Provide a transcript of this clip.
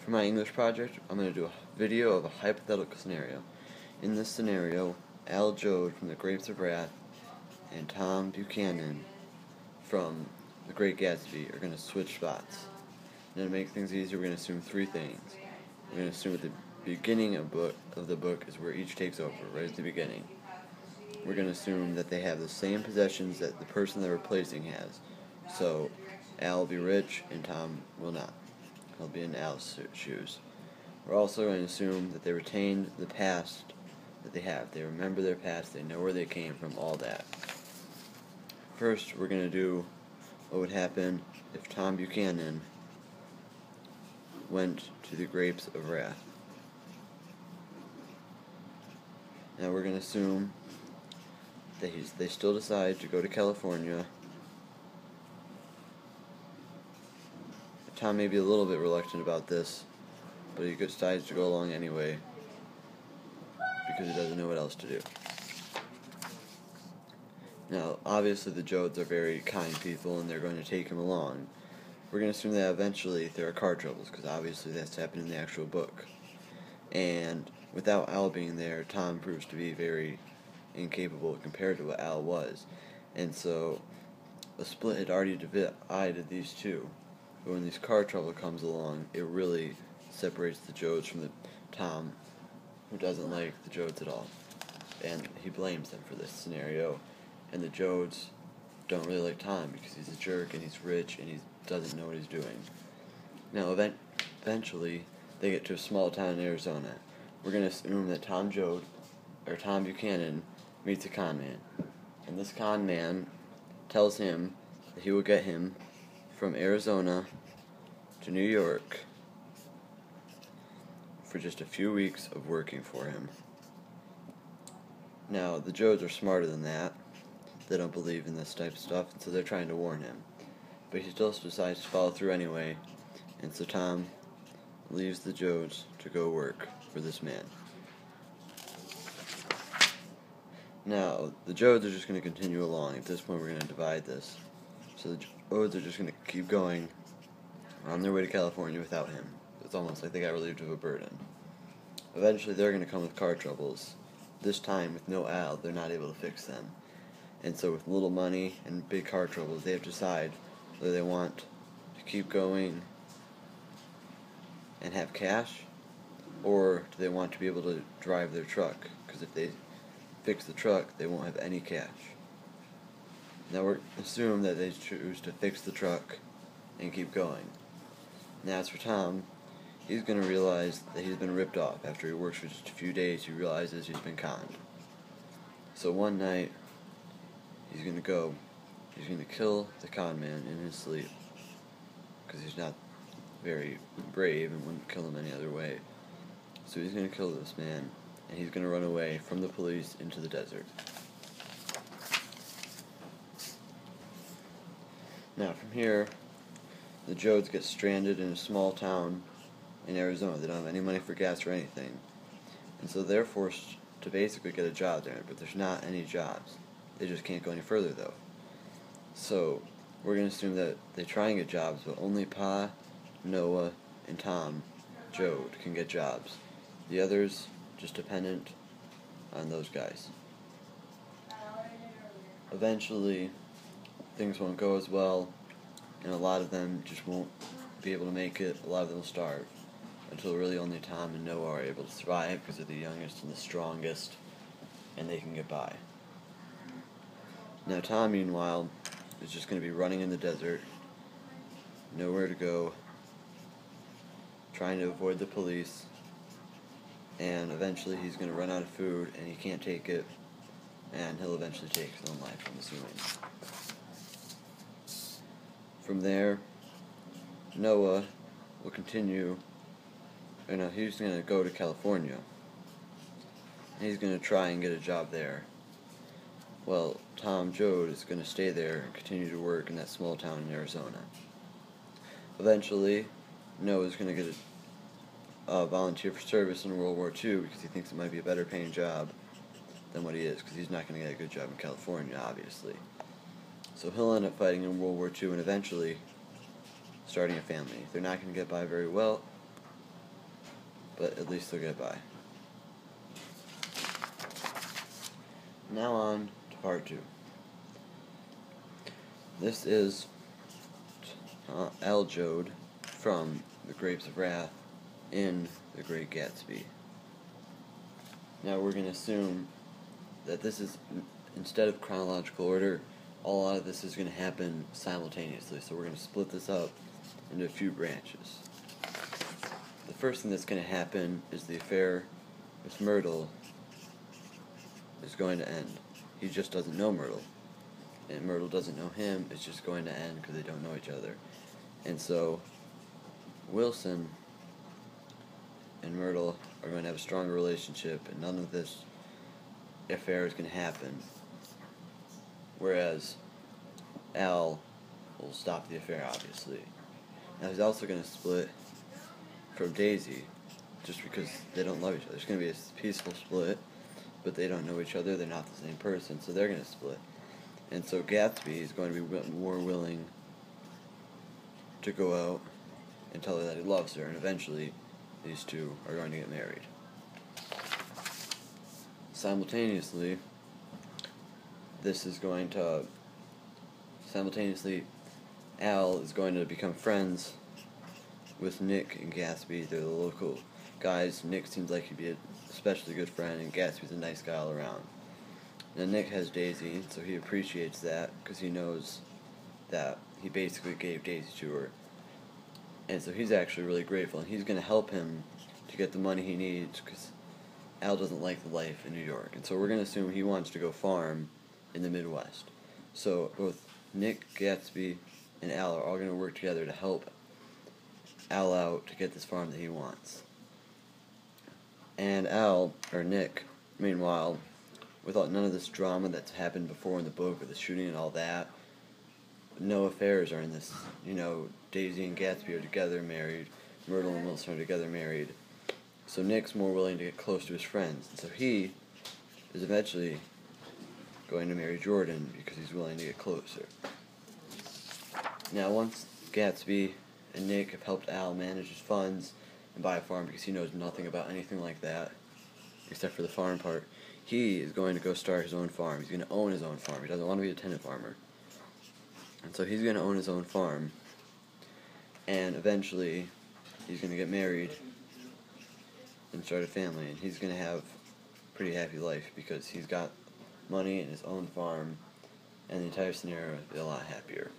For my English project, I'm going to do a video of a hypothetical scenario. In this scenario, Joad from The Grapes of Wrath and Tom Buchanan from The Great Gatsby are going to switch spots. And to make things easier, we're going to assume three things. We're going to assume at the beginning of the book is where each takes over, right at the beginning. We're going to assume that they have the same possessions that the person they're replacing has. So, Al will be rich and Tom will not. He'll be in Al's shoes. We're also going to assume that they retained the past that they have. They remember their past, they know where they came from, all that. First, we're going to do what would happen if Tom Buchanan went to the Grapes of Wrath. Now we're going to assume that they still decide to go to California. Tom may be a little bit reluctant about this, but he decides to go along anyway because he doesn't know what else to do. Now, obviously the Joads are very kind people and they're going to take him along. We're going to assume that eventually there are car troubles, because obviously that's happened in the actual book. And without Al being there, Tom proves to be very incapable compared to what Al was. And so a split had already divided these two. But when this car trouble comes along, it really separates the Joads from the Tom, who doesn't like the Joads at all. And he blames them for this scenario. And the Joads don't really like Tom because he's a jerk and he's rich and he doesn't know what he's doing. Now, eventually, they get to a small town in Arizona. We're going to assume that Tom Buchanan meets a con man. And this con man tells him that he will get him from Arizona to New York for just a few weeks of working for him. Now, the Joads are smarter than that. They don't believe in this type of stuff, and so they're trying to warn him. But he still decides to follow through anyway, and so Tom leaves the Joads to go work for this man. Now, the Joads are just going to continue along. At this point, we're going to divide this. So the Joads are just going to keep going on their way to California without him. It's almost like they got relieved of a burden. Eventually, they're going to come with car troubles. This time, with no Al, they're not able to fix them. And so with little money and big car troubles, they have to decide whether they want to keep going and have cash, or do they want to be able to drive their truck? Because if they fix the truck, they won't have any cash. Now we're assume that they choose to fix the truck and keep going. Now as for Tom, he's going to realize that he's been ripped off. After he works for just a few days, he realizes he's been conned. So one night, he's going to kill the con man in his sleep, because he's not very brave and wouldn't kill him any other way. So he's going to kill this man, and he's going to run away from the police into the desert. Now from here, the Joads get stranded in a small town in Arizona. They don't have any money for gas or anything, and so they're forced to basically get a job there, but there's not any jobs. They just can't go any further, though. So, we're going to assume that they try and get jobs, but only Pa, Noah, and Tom, Joad, can get jobs. The others, just dependent on those guys. Eventually, things won't go as well, and a lot of them just won't be able to make it. A lot of them will starve, until really only Tom and Noah are able to survive, because they're the youngest and the strongest, and they can get by. Now Tom, meanwhile, is just going to be running in the desert, nowhere to go, trying to avoid the police, and eventually he's going to run out of food, and he can't take it, and he'll eventually take his own life, I'm assuming. From there, Noah will continue, he's going to go to California, and he's going to try and get a job there. Well, Tom Joad is going to stay there and continue to work in that small town in Arizona. Eventually, Noah's going to get a volunteer for service in World War II because he thinks it might be a better paying job than what he is, because he's not going to get a good job in California, obviously. So he'll end up fighting in World War II and eventually starting a family. They're not going to get by very well, but at least they'll get by. Now on to part 2. This is Joad from The Grapes of Wrath in The Great Gatsby. Now we're going to assume that this is, instead of chronological order, a lot of this is going to happen simultaneously. So we're going to split this up into a few branches. The first thing that's going to happen is the affair with Myrtle is going to end. He just doesn't know Myrtle, and Myrtle doesn't know him. It's just going to end because they don't know each other. And so Wilson and Myrtle are going to have a stronger relationship, and none of this affair is going to happen. Whereas Al will stop the affair, obviously. Now he's also going to split from Daisy, just because they don't love each other. It's going to be a peaceful split, but they don't know each other. They're not the same person, so they're going to split. And so Gatsby is going to be more willing to go out and tell her that he loves her, and eventually these two are going to get married. Simultaneously, Al is going to become friends with Nick and Gatsby. They're the local guys. Nick seems like he'd be an especially good friend, and Gatsby's a nice guy all around. Now Nick has Daisy, so he appreciates that because he knows that he basically gave Daisy to her. And so he's actually really grateful, and he's going to help him to get the money he needs because Al doesn't like the life in New York. And so we're going to assume he wants to go farm in the Midwest. So both Nick, Gatsby, and Al are all going to work together to help Al out to get this farm that he wants. And Nick, meanwhile, without none of this drama that's happened before in the book with the shooting and all that, no affairs are in this. Daisy and Gatsby are together married, Myrtle and Wilson are together married. So Nick's more willing to get close to his friends, and so he is eventually going to marry Jordan because he's willing to get closer. Now once Gatsby and Nick have helped Al manage his funds and buy a farm because he knows nothing about anything like that except for the farm part, he is going to go start his own farm. He's going to own his own farm. He doesn't want to be a tenant farmer. And so he's going to own his own farm, and eventually he's going to get married and start a family, and he's going to have a pretty happy life because he's got money and his own farm, and the entire scenario will be a lot happier.